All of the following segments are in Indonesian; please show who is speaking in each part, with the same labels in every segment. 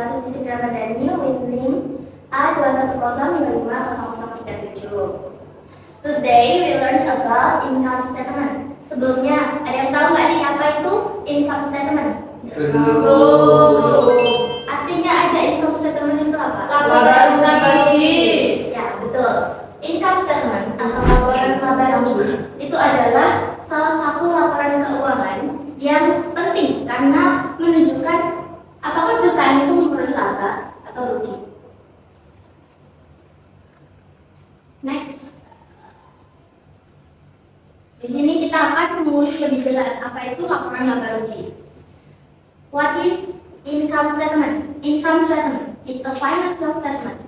Speaker 1: Siti Ramadhani with NIM A210550037. Today we learn about income statement. Sebelumnya, ada yang tahu nggak nih apa itu income statement? Artinya aja income statement itu apa?
Speaker 2: Laporan rugi.
Speaker 1: Ya, betul. Income statement atau laporan laba rugi itu adalah salah satu laporan keuangan yang penting karena menunjukkan apakah perusahaan itu memperoleh laba atau rugi. Next. Di sini kita akan mengulik lebih jelas apa itu laporan laba rugi. What is income statement? Income statement is a financial statement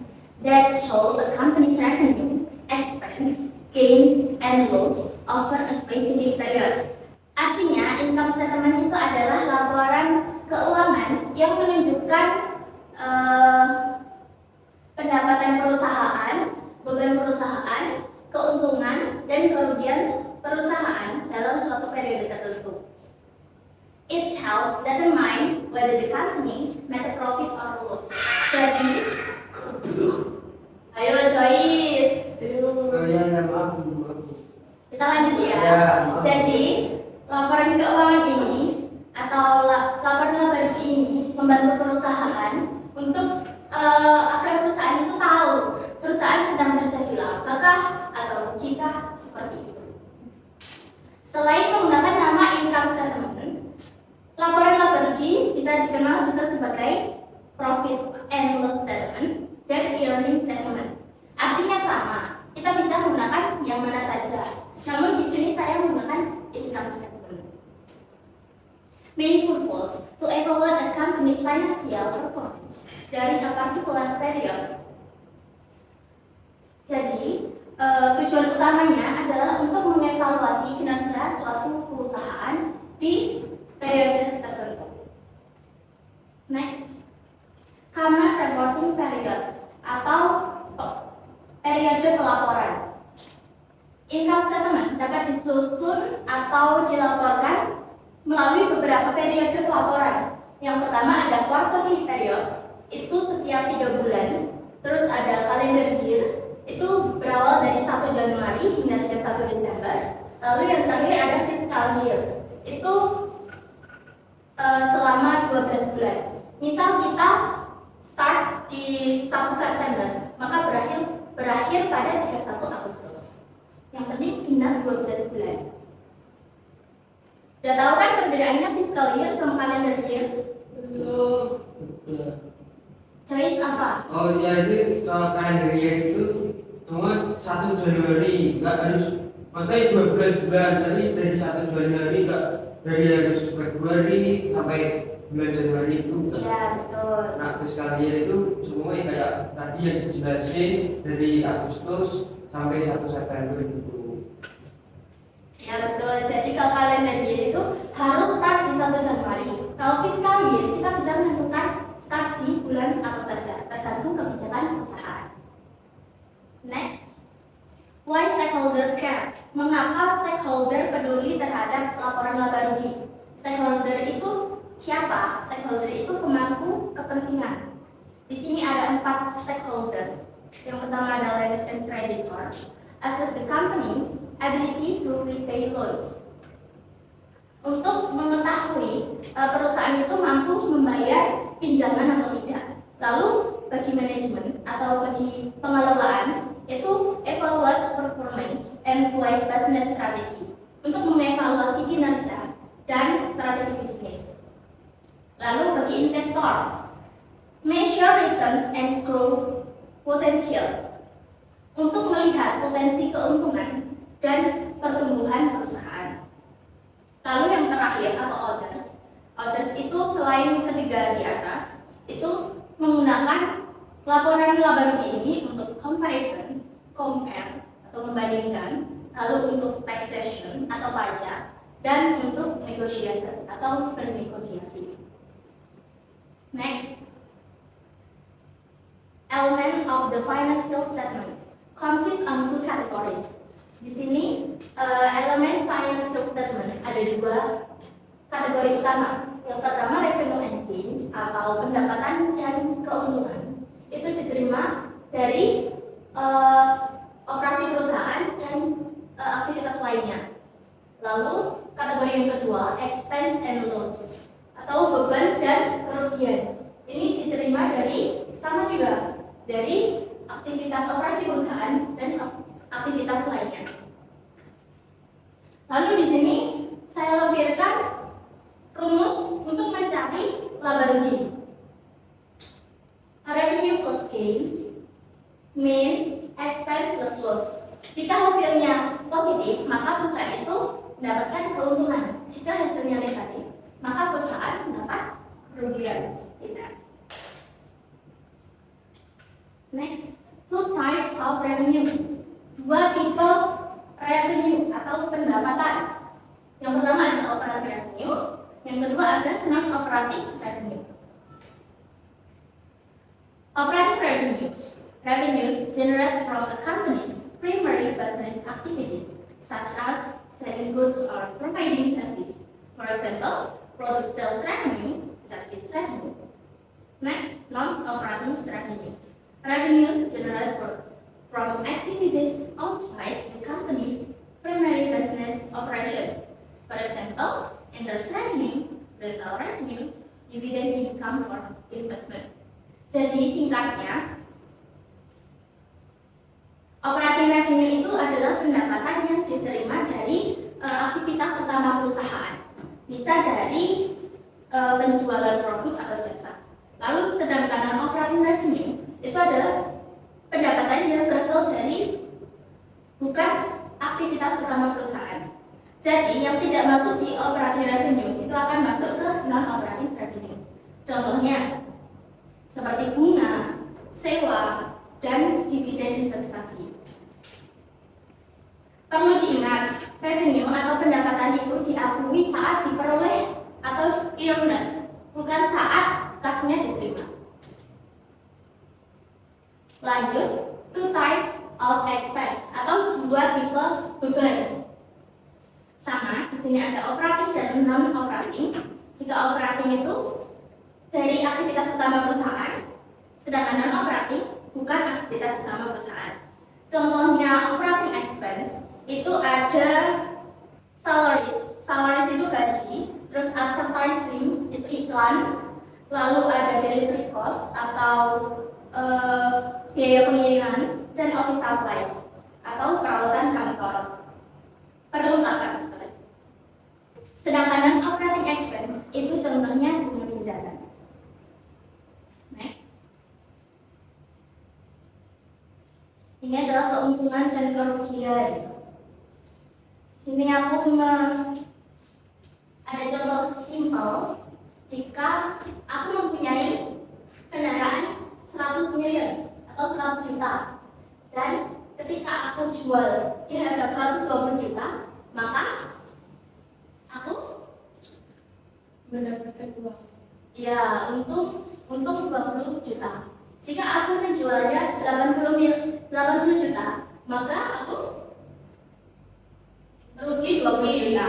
Speaker 1: that shows a company's revenue, expense, gains, and loss over a specific period. Artinya, income statement itu adalah laporan keuangan yang menunjukkan pendapatan perusahaan, beban perusahaan, keuntungan, dan kerugian perusahaan dalam suatu periode tertentu. It helps determine whether the company made a profit or loss. Jadi, ayo Joyce. Kita lanjut ya. Jadi, laporan keuangan ini atau laporan laba rugi ini membantu perusahaan untuk agar perusahaan itu tahu perusahaan sedang terjadi labakah atau rugikah, seperti itu. Selain menggunakan nama income statement, laporan laba rugi bisa dikenal juga sebagai profit and loss statement dan earning statement. Artinya sama, kita bisa menggunakan yang mana saja. Namun di sini saya menggunakan income statement. Main purpose to evaluate a company's financial performance during a particular period. Jadi, tujuan utamanya adalah untuk mengevaluasi kinerja suatu perusahaan di periode tertentu. Next, common reporting periods atau periode pelaporan. Income statement dapat disusun atau dilaporkan melalui beberapa periode pelaporan. Yang pertama ada quarterly periods, itu setiap 3 bulan. Terus ada calendar year, itu berawal dari 1 Januari hingga 31 Desember. Lalu yang terakhir ada fiscal year, itu selama 12 bulan. Misal kita start di 1 September, maka berakhir pada 31 Agustus. Yang penting genap 12 bulan. Udah tahu kan perbedaannya fiscal year sama calendar year?
Speaker 2: Belum.
Speaker 1: Choice apa?
Speaker 3: Oh ya, ini kalau kalender year itu cuma 1 Januari, nggak harus, maksudnya 12 bulan, tapi dari 1 Januari nggak dari harus Februari sampai bulan Januari itu.
Speaker 1: Iya, betul.
Speaker 3: Nah, fiscal year itu semuanya kayak tadi yang dijelasin dari Agustus sampai 1 September itu.
Speaker 1: Ya betul. Jadi kalau kalender year itu harus start di 1 Januari. Kalau fiscal year kita bisa menentukan start di bulan apa saja, tergantung kebijakan perusahaan. Next, why stakeholder care? Mengapa stakeholder peduli terhadap laporan laba rugi? Stakeholder itu siapa? Stakeholder itu pemangku kepentingan. Di sini ada 4 stakeholders. Yang pertama adalah lenders and creditor, assess the company's ability to repay loans. Untuk mengetahui perusahaan itu mampu membayar pinjaman atau tidak. Lalu bagi manajemen atau bagi pengelolaan itu evaluate performance and build business strategy untuk mengevaluasi kinerja dan strategi bisnis. Lalu bagi investor, measure returns and growth potential untuk melihat potensi keuntungan dan pertumbuhan perusahaan. Lalu yang terakhir atau others itu selain ketiga di atas itu menggunakan laporan laba rugi ini untuk comparison, compare atau membandingkan, lalu untuk taxation atau pajak, dan untuk negotiation atau bernegosiasi. Next, element of the financial statement consists of 2 categories. Di sini elemen financial statement ada 2 kategori utama. Yang pertama revenue and gains atau pendapatan dan keuntungan itu diterima dari operasi perusahaan dan aktivitas lainnya. Lalu kategori yang kedua, expense and loss atau beban dan kerugian. Ini diterima dari sama juga dari aktivitas operasi perusahaan dan aktivitas lainnya. Lalu di sini saya lampirkan rumus untuk mencari laba rugi. Revenue plus gains means expense plus loss. Jika hasilnya positif, maka perusahaan itu mendapatkan keuntungan. Jika hasilnya negatif, maka perusahaan mendapat kerugian. Tidak. Next, two types of revenue. Dua tipe revenue atau pendapatan. Yang pertama adalah operating revenue, yang kedua adalah non-operating revenue. Operating revenues generated from a company's primary business activities, such as selling goods or providing service. For example, product sales revenue, service revenue. Next, non-operating revenue. Revenues generated from activities outside the company's primary business operation. For example, interest revenue, rental revenue, dividend income for investment. Jadi singkatnya, operating revenue itu adalah pendapatan yang diterima dari aktivitas utama perusahaan. Bisa dari penjualan produk atau jasa. Lalu sedangkan non-operating revenue itu adalah pendapatan yang berasal dari bukan aktivitas utama perusahaan. Jadi yang tidak masuk di operating revenue itu akan masuk ke non-operating revenue. Contohnya seperti bunga, sewa, dan dividen investasi. Perlu diingat, revenue atau pendapatan itu diakui saat diperoleh atau earned, bukan saat kasnya diterima. Lanjut, two types of expense atau dua tipe beban. Sama, di sini ada operating dan non-operating. Jika operating itu dari aktivitas utama perusahaan, sedangkan non-operating bukan aktivitas utama perusahaan. Contohnya operating expense itu ada salaries itu gaji, terus advertising itu iklan, lalu ada delivery cost atau biaya pengiriman, dan office supplies atau peralatan kantor, perlengkapan. Sedangkan non-operating expense itu contohnya bunga pinjaman. Next. Ini adalah keuntungan dan kerugian. Sini aku ada contoh simpel. Jika aku mempunyai kendaraan 100 miliar atau 100 juta, dan ketika aku jual di harga 120 juta, maka aku
Speaker 2: Mendapatkan uang.
Speaker 1: ya untung 20 juta. Jika aku menjualnya 80 juta, maka aku rugi 20 juta.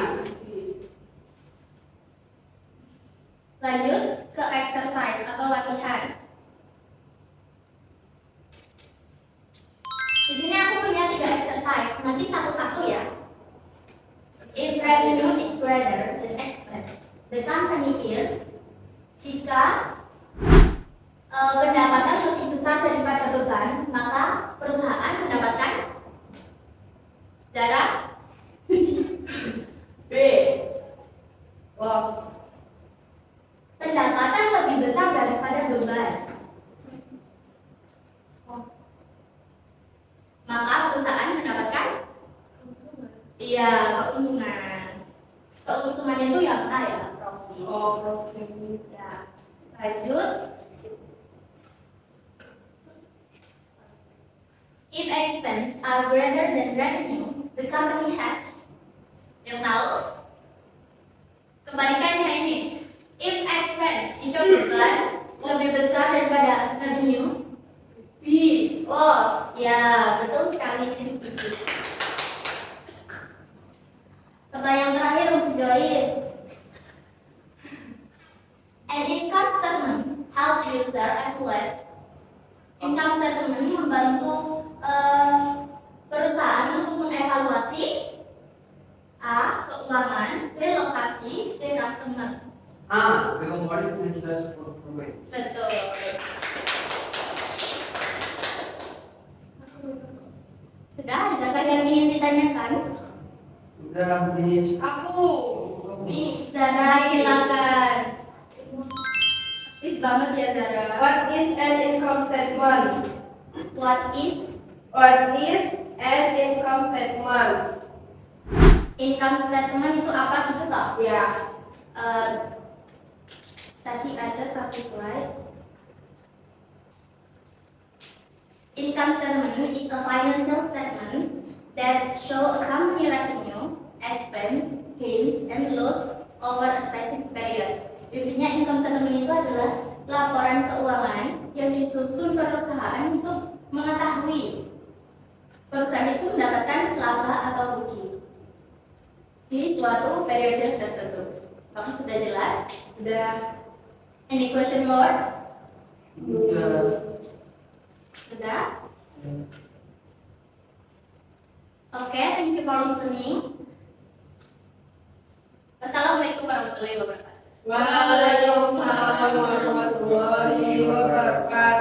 Speaker 1: Lanjut ke exercise atau latihan. Di sini aku punya 3 exercise, nanti satu-satu ya. If revenue is greater than expense, the company is. Jika pendapatan lebih besar daripada beban, maka perusahaan mendapatkan darah
Speaker 2: B. Loss.
Speaker 1: pendapatan lebih besar daripada beban, maka perusahaan mendapatkan keuntungan. Keuntungannya itu yang A ya, profit.
Speaker 2: Oh, profit.
Speaker 1: Ya. Lanjut. If expense are greater than revenue, the company has. Yang tahu? Kebalikannya ini. If expense jika beban lebih besar daripada revenue, B. Loss. Ya, betul sekali sini. Pertanyaan terakhir untuk Joyce. An income statement help user evaluate. Income statement membantu perusahaan untuk mengevaluasi A. Keuangan, B. Lokasi, C. Customer.
Speaker 3: A. The company financial performance.
Speaker 1: Betul. Sudah ada yang ingin ditanyakan?
Speaker 3: Sudah finish.
Speaker 2: Aku.
Speaker 1: Zara, silakan. Aktif banget ya Zara.
Speaker 2: What is an income statement?
Speaker 1: What is
Speaker 2: What is an income statement?
Speaker 1: income statement itu apa gitu toh?
Speaker 2: Ya.
Speaker 1: Tadi ada satu slide. Income statement is a financial statement that show a company revenue, expense, gains, and loss over a specific period. Intinya income statement itu adalah laporan keuangan yang disusun perusahaan untuk mengetahui perusahaan itu mendapatkan laba atau rugi di suatu periode tertentu. Apakah sudah jelas?
Speaker 2: Sudah.
Speaker 1: Any question more?
Speaker 3: Sudah.
Speaker 1: Sudah? Oke, thank you for listening. Wassalamualaikum warahmatullahi wabarakatuh.
Speaker 2: Waalaikumsalam warahmatullahi wabarakatuh.